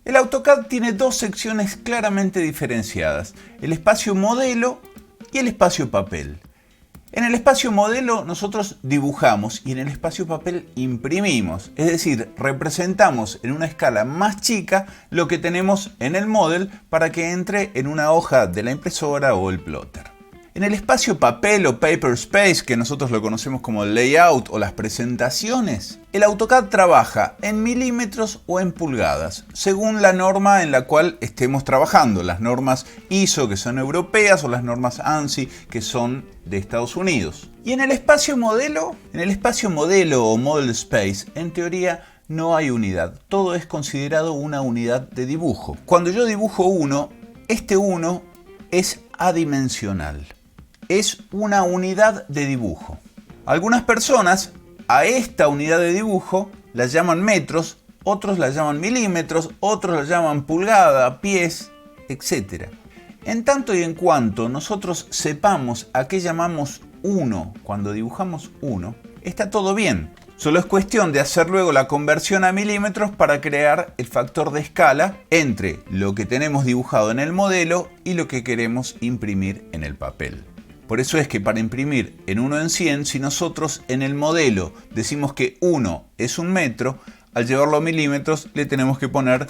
El AutoCAD tiene dos secciones claramente diferenciadas, el espacio modelo y el espacio papel. En el espacio modelo nosotros dibujamos y en el espacio papel imprimimos, es decir, representamos en una escala más chica lo que tenemos en el model para que entre en una hoja de la impresora o el plotter. En el espacio papel o paper space, que nosotros lo conocemos como el layout o las presentaciones, el AutoCAD trabaja en milímetros o en pulgadas, según la norma en la cual estemos trabajando, las normas ISO que son europeas o las normas ANSI que son de Estados Unidos. Y en el espacio modelo o model space, en teoría no hay unidad, todo es considerado una unidad de dibujo. Cuando yo dibujo uno, este uno es adimensional. Es una unidad de dibujo. Algunas personas a esta unidad de dibujo la llaman metros, otros la llaman milímetros, otros la llaman pulgada, pies, etc. En tanto y en cuanto nosotros sepamos a qué llamamos 1 cuando dibujamos 1, está todo bien. Solo es cuestión de hacer luego la conversión a milímetros para crear el factor de escala entre lo que tenemos dibujado en el modelo y lo que queremos imprimir en el papel. Por eso es que para imprimir en 1 en 100, si nosotros en el modelo decimos que 1 es 1 metro, al llevarlo a milímetros le tenemos que poner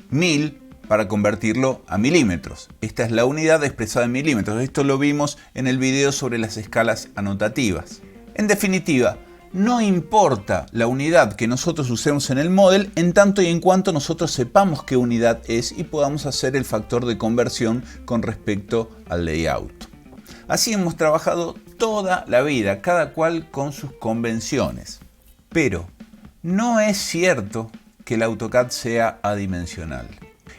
1000 para convertirlo a milímetros. Esta es la unidad expresada en milímetros. Esto lo vimos en el video sobre las escalas anotativas. En definitiva, no importa la unidad que nosotros usemos en el model en tanto y en cuanto nosotros sepamos qué unidad es y podamos hacer el factor de conversión con respecto al layout. Así hemos trabajado toda la vida, cada cual con sus convenciones. Pero no es cierto que el AutoCAD sea adimensional.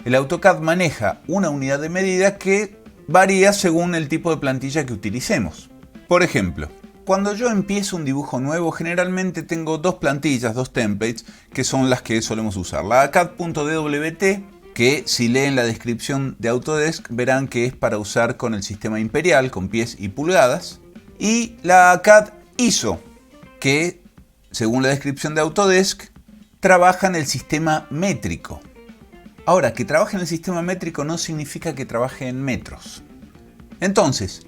El AutoCAD maneja una unidad de medida que varía según el tipo de plantilla que utilicemos. Por ejemplo, cuando yo empiezo un dibujo nuevo, generalmente tengo dos plantillas, dos templates, que son las que solemos usar. La ACAD.dwt, que si leen la descripción de Autodesk verán que es para usar con el sistema imperial, con pies y pulgadas. Y la ACAD ISO, que según la descripción de Autodesk, trabaja en el sistema métrico. Ahora, que trabaje en el sistema métrico no significa que trabaje en metros. Entonces,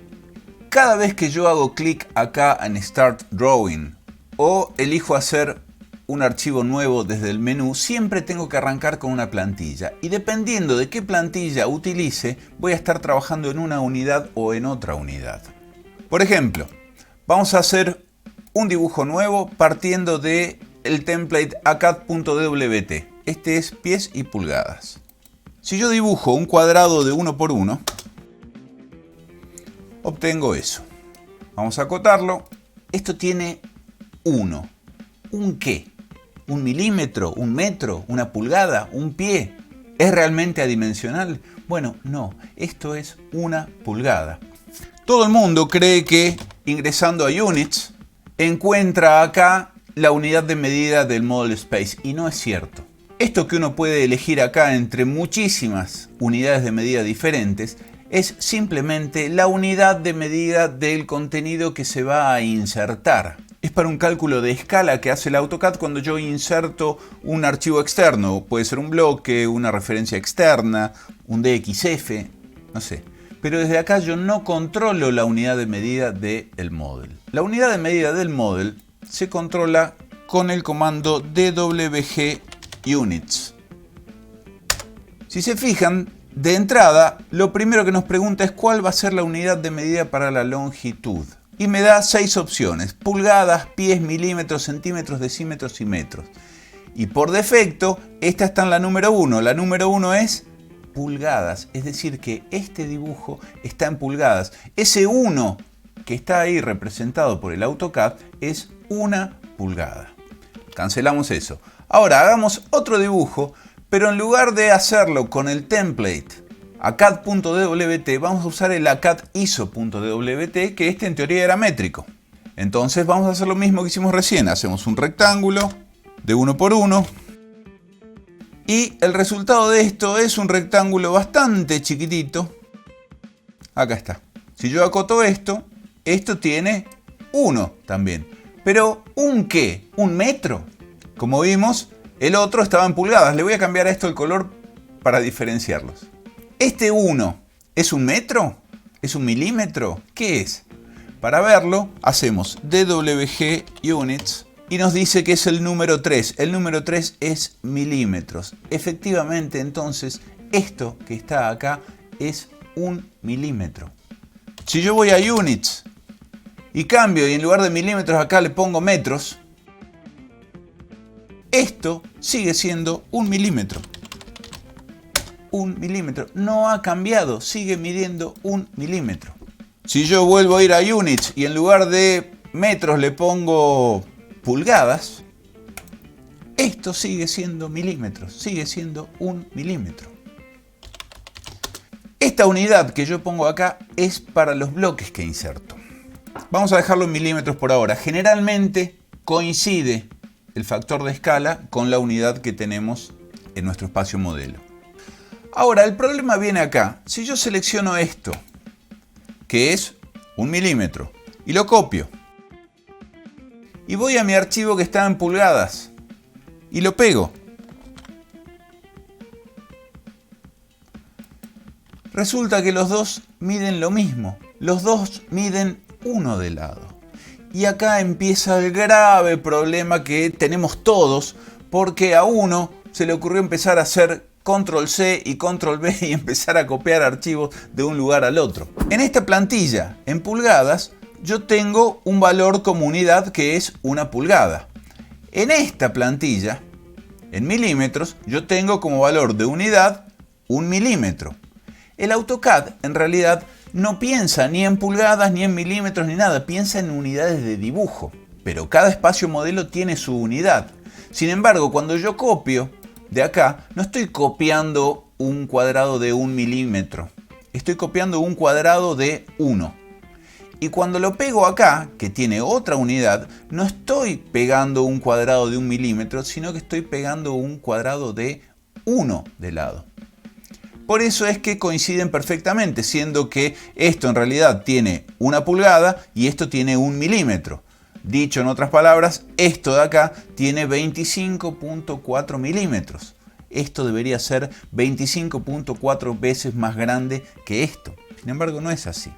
cada vez que yo hago clic acá en Start Drawing o elijo hacer un archivo nuevo desde el menú, siempre tengo que arrancar con una plantilla. Y dependiendo de qué plantilla utilice, voy a estar trabajando en una unidad o en otra unidad. Por ejemplo, vamos a hacer un dibujo nuevo partiendo del template acad.dwt. Este es pies y pulgadas. Si yo dibujo un cuadrado de 1 por 1, obtengo eso. Vamos a acotarlo. Esto tiene 1. ¿Un qué? ¿Un milímetro? ¿Un metro? ¿Una pulgada? ¿Un pie? ¿Es realmente adimensional? Bueno, no. Esto es una pulgada. Todo el mundo cree que ingresando a Units encuentra acá la unidad de medida del Model Space y no es cierto. Esto que uno puede elegir acá entre muchísimas unidades de medida diferentes es simplemente la unidad de medida del contenido que se va a insertar. Es para un cálculo de escala que hace el AutoCAD cuando yo inserto un archivo externo. Puede ser un bloque, una referencia externa, un DXF, no sé. Pero desde acá yo no controlo la unidad de medida del model. La unidad de medida del model se controla con el comando dwg units. Si se fijan, de entrada, lo primero que nos pregunta es cuál va a ser la unidad de medida para la longitud. Y me da 6 opciones: pulgadas, pies, milímetros, centímetros, decímetros y metros. Y por defecto, esta está en la número 1. La número 1 es pulgadas, es decir que este dibujo está en pulgadas. Ese 1 que está ahí representado por el AutoCAD es 1 pulgada. Cancelamos eso. Ahora hagamos otro dibujo, pero en lugar de hacerlo con el template acad.dwt, vamos a usar el acad iso.dwt, que este en teoría era métrico. Entonces vamos a hacer lo mismo que hicimos recién. Hacemos un rectángulo de 1 por 1. Y el resultado de esto es un rectángulo bastante chiquitito. Acá está. Si yo acoto esto, esto tiene 1 también. Pero ¿un qué? ¿Un metro? Como vimos, el otro estaba en pulgadas. Le voy a cambiar a esto el color para diferenciarlos. ¿Este 1 es un metro? ¿Es un milímetro? ¿Qué es? Para verlo, hacemos DWG Units y nos dice que es el número 3. El número 3 es milímetros. Efectivamente, entonces, esto que está acá es un milímetro. Si yo voy a Units y cambio y en lugar de milímetros acá le pongo metros, esto sigue siendo un milímetro. Un milímetro. No ha cambiado, sigue midiendo un milímetro. Si yo vuelvo a ir a Units y en lugar de metros le pongo pulgadas, esto sigue siendo milímetros, sigue siendo un milímetro. Esta unidad que yo pongo acá es para los bloques que inserto. Vamos a dejarlo en milímetros por ahora. Generalmente coincide el factor de escala con la unidad que tenemos en nuestro espacio modelo. Ahora, el problema viene acá. Si yo selecciono esto, que es un milímetro, y lo copio, y voy a mi archivo que está en pulgadas, y lo pego, resulta que los dos miden lo mismo. Los dos miden 1 de lado. Y acá empieza el grave problema que tenemos todos, porque a uno se le ocurrió empezar a hacer Control C y Control V y empezar a copiar archivos de un lugar al otro. En esta plantilla, en pulgadas, yo tengo un valor como unidad que es 1 pulgada. En esta plantilla, en milímetros, yo tengo como valor de unidad 1 milímetro. El AutoCAD en realidad no piensa ni en pulgadas, ni en milímetros, ni nada. Piensa en unidades de dibujo. Pero cada espacio modelo tiene su unidad. Sin embargo, cuando yo copio de acá, no estoy copiando un cuadrado de 1 milímetro. Estoy copiando un cuadrado de 1. Y cuando lo pego acá, que tiene otra unidad, no estoy pegando un cuadrado de 1 milímetro, sino que estoy pegando un cuadrado de 1 de lado. Por eso es que coinciden perfectamente, siendo que esto en realidad tiene 1 pulgada y esto tiene 1 milímetro. Dicho en otras palabras, esto de acá tiene 25.4 milímetros. Esto debería ser 25.4 veces más grande que esto. Sin embargo, no es así.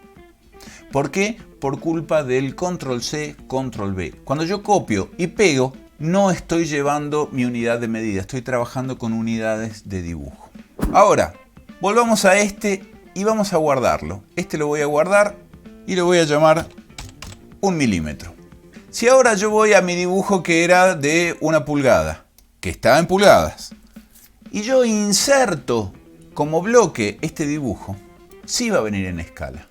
¿Por qué? Por culpa del Control C, Control V. Cuando yo copio y pego, no estoy llevando mi unidad de medida, estoy trabajando con unidades de dibujo. Ahora, volvamos a este y vamos a guardarlo. Este lo voy a guardar y lo voy a llamar 1 milímetro. Si ahora yo voy a mi dibujo que era de 1 pulgada, que está en pulgadas, y yo inserto como bloque este dibujo, sí va a venir en escala.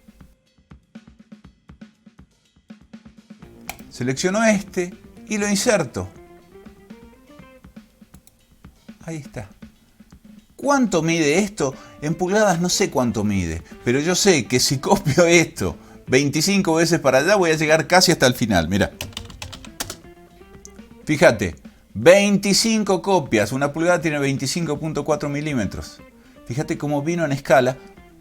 Selecciono este y lo inserto. Ahí está. ¿Cuánto mide esto? En pulgadas no sé cuánto mide, pero yo sé que si copio esto 25 veces para allá voy a llegar casi hasta el final. Mira. Fíjate, 25 copias. 1 pulgada tiene 25.4 milímetros. Fíjate cómo vino en escala,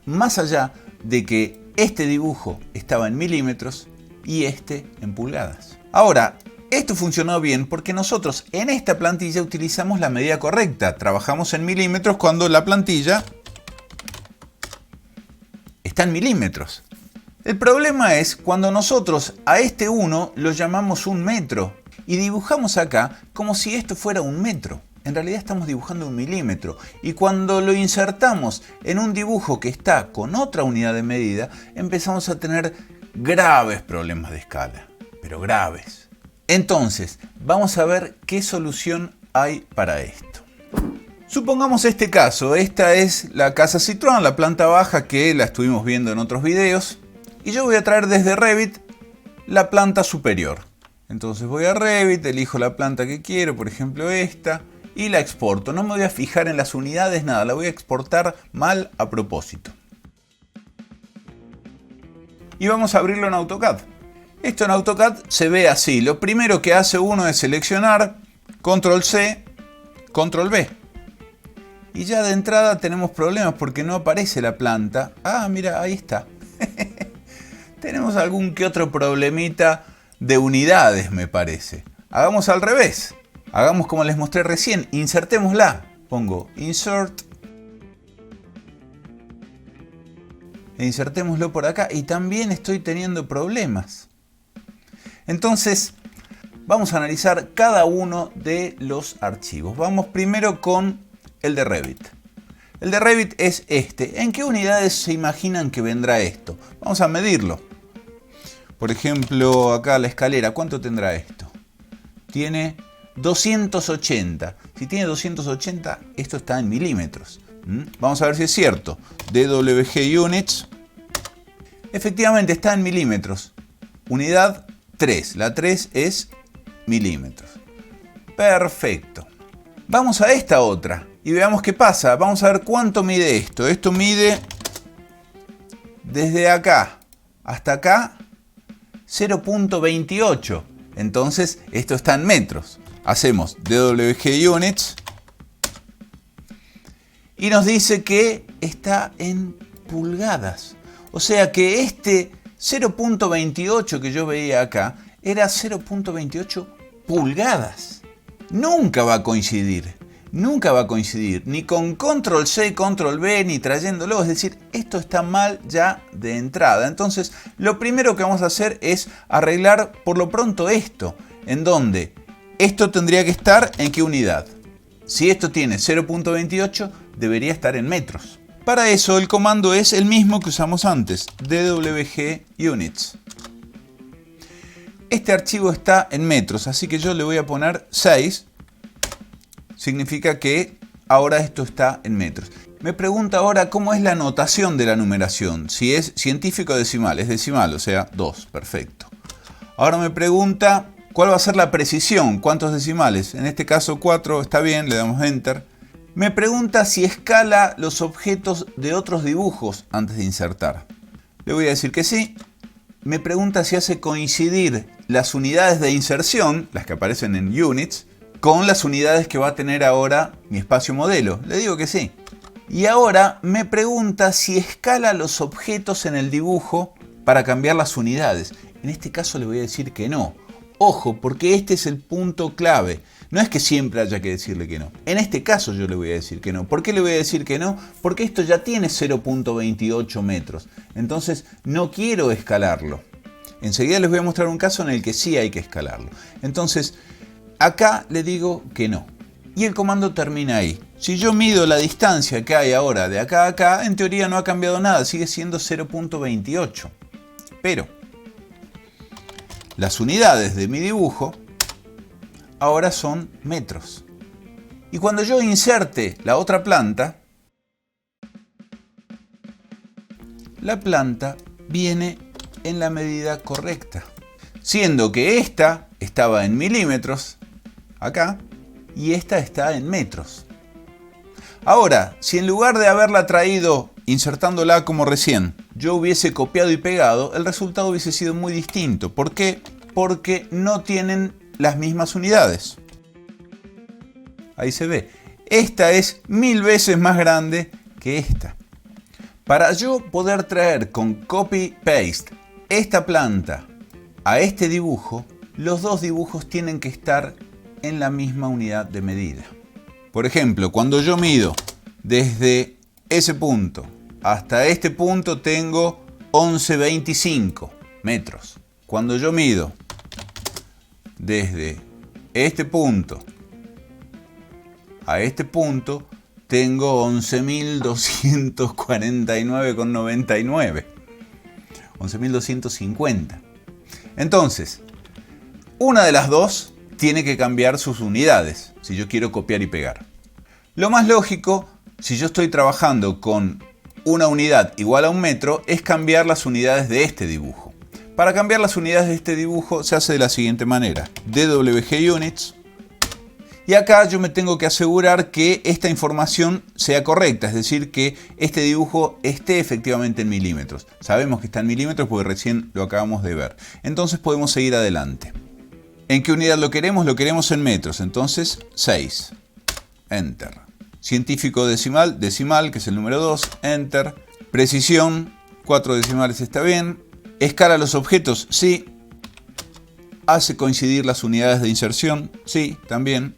más allá de que este dibujo estaba en milímetros y este en pulgadas. Ahora, esto funcionó bien porque nosotros en esta plantilla utilizamos la medida correcta. Trabajamos en milímetros cuando la plantilla está en milímetros. El problema es cuando nosotros a este 1 lo llamamos 1 metro y dibujamos acá como si esto fuera 1 metro. En realidad estamos dibujando 1 milímetro y cuando lo insertamos en un dibujo que está con otra unidad de medida, empezamos a tener graves problemas de escala, pero graves. Entonces, vamos a ver qué solución hay para esto. Supongamos este caso, esta es la casa Citroën, la planta baja que la estuvimos viendo en otros videos. Y yo voy a traer desde Revit la planta superior. Entonces voy a Revit, elijo la planta que quiero, por ejemplo esta, y la exporto. No me voy a fijar en las unidades, nada, la voy a exportar mal a propósito. Y vamos a abrirlo en AutoCAD. Esto en AutoCAD se ve así. Lo primero que hace uno es seleccionar, Control C, Control V. Y ya de entrada tenemos problemas porque no aparece la planta. Ah, mira, ahí está. Tenemos algún que otro problemita de unidades, me parece. Hagamos al revés. Hagamos como les mostré recién. Insertémosla. Pongo Insert e insertémoslo por acá y también estoy teniendo problemas. Entonces, vamos a analizar cada uno de los archivos. Vamos primero con el de Revit. El de Revit es este. ¿En qué unidades se imaginan que vendrá esto? Vamos a medirlo. Por ejemplo, acá la escalera, ¿cuánto tendrá esto? Tiene 280. Si tiene 280, esto está en milímetros. Vamos a ver si es cierto. DWG Units. Efectivamente está en milímetros. Unidad 3. La 3 es milímetros. Perfecto. Vamos a esta otra y veamos qué pasa. Vamos a ver cuánto mide esto. Esto mide desde acá hasta acá 0.28. Entonces esto está en metros. Hacemos DWG Units y nos dice que está en pulgadas. O sea que este 0.28 que yo veía acá era 0.28 pulgadas. Nunca va a coincidir. Nunca va a coincidir. Ni con Control C, Control V, ni trayéndolo. Es decir, esto está mal ya de entrada. Entonces, lo primero que vamos a hacer es arreglar por lo pronto esto. En donde esto tendría que estar en qué unidad. Si esto tiene 0.28, debería estar en metros. Para eso el comando es el mismo que usamos antes, DWG Units. Este archivo está en metros, así que yo le voy a poner 6. Significa que ahora esto está en metros. Me pregunta ahora cómo es la notación de la numeración. Si es científico o decimal. Es decimal, o sea 2. Perfecto. Ahora me pregunta cuál va a ser la precisión. ¿Cuántos decimales? En este caso 4, está bien, le damos Enter. Me pregunta si escala los objetos de otros dibujos antes de insertar. Le voy a decir que sí. Me pregunta si hace coincidir las unidades de inserción, las que aparecen en Units, con las unidades que va a tener ahora mi espacio modelo. Le digo que sí. Y ahora me pregunta si escala los objetos en el dibujo para cambiar las unidades. En este caso le voy a decir que no. Ojo, porque este es el punto clave. No es que siempre haya que decirle que no. En este caso yo le voy a decir que no. ¿Por qué le voy a decir que no? Porque esto ya tiene 0.28 metros. Entonces no quiero escalarlo. Enseguida les voy a mostrar un caso en el que sí hay que escalarlo. Entonces, acá le digo que no. Y el comando termina ahí. Si yo mido la distancia que hay ahora de acá a acá, en teoría no ha cambiado nada. Sigue siendo 0.28. Pero las unidades de mi dibujo ahora son metros. Y cuando yo inserte la otra planta, la planta viene en la medida correcta. Siendo que esta estaba en milímetros, acá, y esta está en metros. Ahora, si en lugar de haberla traído insertándola como recién, yo hubiese copiado y pegado, el resultado hubiese sido muy distinto. ¿Por qué? Porque no tienen las mismas unidades. Ahí se ve. Esta es 1000 veces más grande que esta. Para yo poder traer con copy-paste esta planta a este dibujo, los dos dibujos tienen que estar en la misma unidad de medida. Por ejemplo, cuando yo mido desde ese punto hasta este punto tengo 11,25 metros. Cuando yo mido desde este punto a este punto tengo 11.249,99. 11.250. Entonces, una de las dos tiene que cambiar sus unidades si yo quiero copiar y pegar. Lo más lógico, si yo estoy trabajando con una unidad igual a un metro, es cambiar las unidades de este dibujo. Para cambiar las unidades de este dibujo se hace de la siguiente manera. DWG Units. Y acá yo me tengo que asegurar que esta información sea correcta, es decir, que este dibujo esté efectivamente en milímetros. Sabemos que está en milímetros porque recién lo acabamos de ver. Entonces podemos seguir adelante. ¿En qué unidad lo queremos? Lo queremos en metros. Entonces 6. Enter. Científico decimal, decimal, que es el número 2. Enter. Precisión, 4 decimales está bien. Escala los objetos, sí. Hace coincidir las unidades de inserción, sí, también.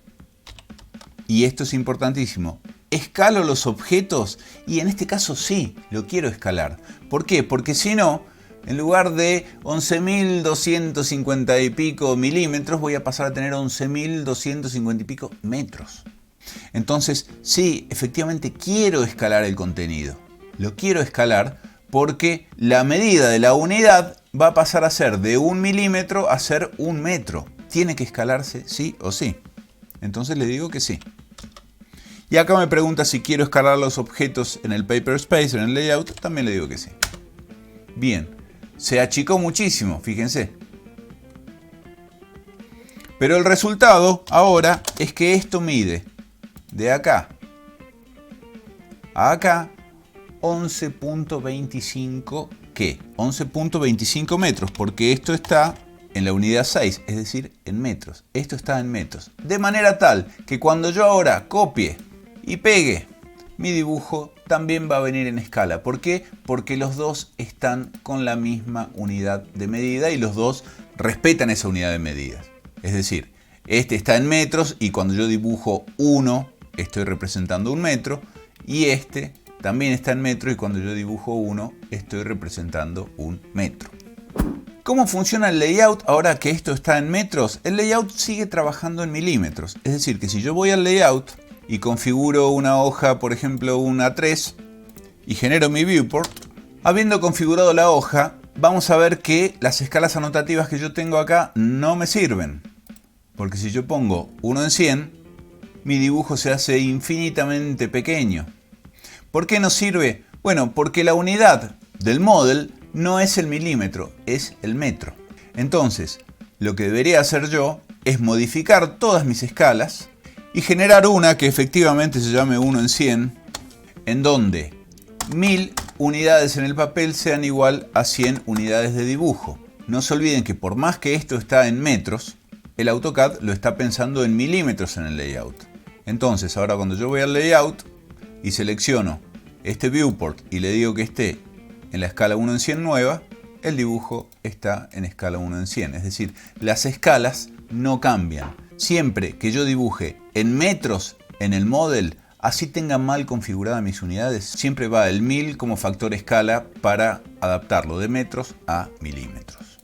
Y esto es importantísimo. ¿escalo los objetos? Y en este caso sí, lo quiero escalar. ¿Por qué? Porque si no, en lugar de 11.250 y pico milímetros, voy a pasar a tener 11.250 y pico metros. Entonces, sí, efectivamente quiero escalar el contenido. Lo quiero escalar porque la medida de la unidad va a pasar a ser de 1 milímetro a ser 1 metro. Tiene que escalarse sí o sí. Entonces le digo que sí. Y acá me pregunta si quiero escalar los objetos en el paper space, en el layout. También le digo que sí. Bien, se achicó muchísimo, fíjense. Pero el resultado ahora es que esto mide de acá a acá 11.25, ¿qué? 11.25 metros, porque esto está en la unidad 6, es decir, en metros. Esto está en metros. De manera tal que cuando yo ahora copie y pegue mi dibujo, también va a venir en escala. ¿Por qué? Porque los dos están con la misma unidad de medida y los dos respetan esa unidad de medida. Es decir, este está en metros y cuando yo dibujo 1, estoy representando 1 metro, y este también está en metro y cuando yo dibujo 1, estoy representando 1 metro. ¿Cómo funciona el layout ahora que esto está en metros? El layout sigue trabajando en milímetros. Es decir, que si yo voy al layout y configuro una hoja, por ejemplo, una A3, y genero mi viewport, habiendo configurado la hoja, vamos a ver que las escalas anotativas que yo tengo acá no me sirven. Porque si yo pongo 1 en 100, mi dibujo se hace infinitamente pequeño. ¿Por qué no sirve? Bueno, porque la unidad del model no es el milímetro, es el metro. Entonces, lo que debería hacer yo es modificar todas mis escalas y generar una que efectivamente se llame 1 en 100, en donde 1000 unidades en el papel sean igual a 100 unidades de dibujo. No se olviden que por más que esto está en metros, el AutoCAD lo está pensando en milímetros en el layout. Entonces, ahora cuando yo voy al layout y selecciono este viewport y le digo que esté en la escala 1 en 100 nueva, el dibujo está en escala 1 en 100. Es decir, las escalas no cambian. Siempre que yo dibuje en metros en el model, así tenga mal configuradas mis unidades, siempre va el 1000 como factor escala para adaptarlo de metros a milímetros.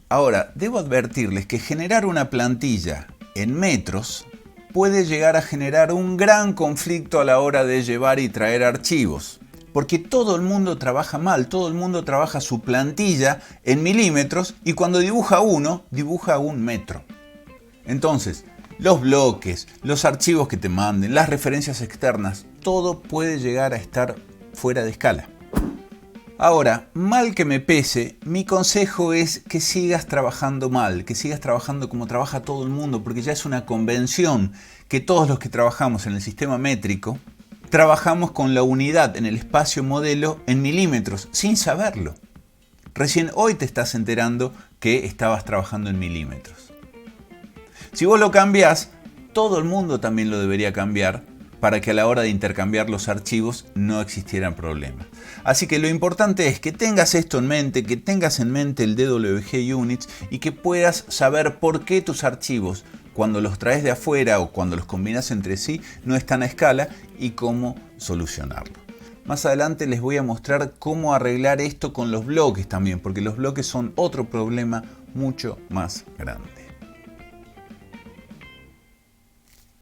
Ahora, debo advertirles que generar una plantilla en metros puede llegar a generar un gran conflicto a la hora de llevar y traer archivos. Porque todo el mundo trabaja mal, todo el mundo trabaja su plantilla en milímetros y cuando dibuja uno, dibuja 1 metro. Entonces, los bloques, los archivos que te manden, las referencias externas, todo puede llegar a estar fuera de escala. Ahora, mal que me pese, mi consejo es que sigas trabajando mal, que sigas trabajando como trabaja todo el mundo, porque ya es una convención que todos los que trabajamos en el sistema métrico, trabajamos con la unidad en el espacio modelo en milímetros, sin saberlo. Recién hoy te estás enterando que estabas trabajando en milímetros. Si vos lo cambiás, todo el mundo también lo debería cambiar para que a la hora de intercambiar los archivos no existieran problemas. Así que lo importante es que tengas esto en mente, que tengas en mente el DWG Units y que puedas saber por qué tus archivos, cuando los traes de afuera o cuando los combinas entre sí, no están a escala y cómo solucionarlo. Más adelante les voy a mostrar cómo arreglar esto con los bloques también, porque los bloques son otro problema mucho más grande.